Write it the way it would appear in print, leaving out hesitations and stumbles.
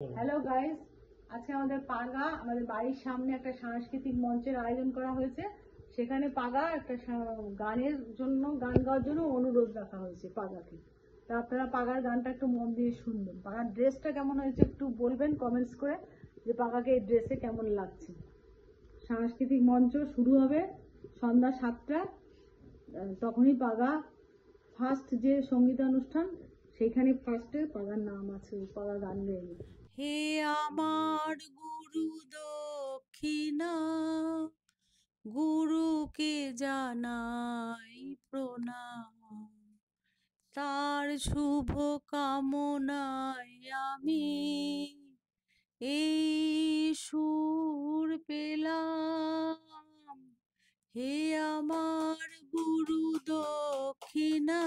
Hello guys, আজকে আমাদের পাগা আমাদের বাড়ির সামনে একটা সাংস্কৃতিক মঞ্চের আয়োজন করা হয়েছে। সেখানে পাগা একটা গানের জন্য, গান গাওয়ার জন্য অনুরোধ রাখা হয়েছে পাগাকে। তা আপনারা পাগার গানটা একটু মন দিয়ে শুনবেন। পাগার ড্রেসটা কেমন হয়েছে একটু বলবেন কমেন্টস করে, যে পাগাকে এই ড্রেসে কেমন লাগছে। সাংস্কৃতিক মঞ্চ শুরু হবে সন্ধ্যা 7টা। তখনই পাগা ফার্স্ট যে সঙ্গীতানুষ্ঠান, সেখানে ফার্স্টে পাগার নাম আছে, পাগা গান গাইবে। হে আমার গুরু দক্ষিণা, গুরুকে জানাই প্রণাম, তার শুভ কামনায় আমি এই সুর পেলাম। হে আমার গুরু দক্ষিণা।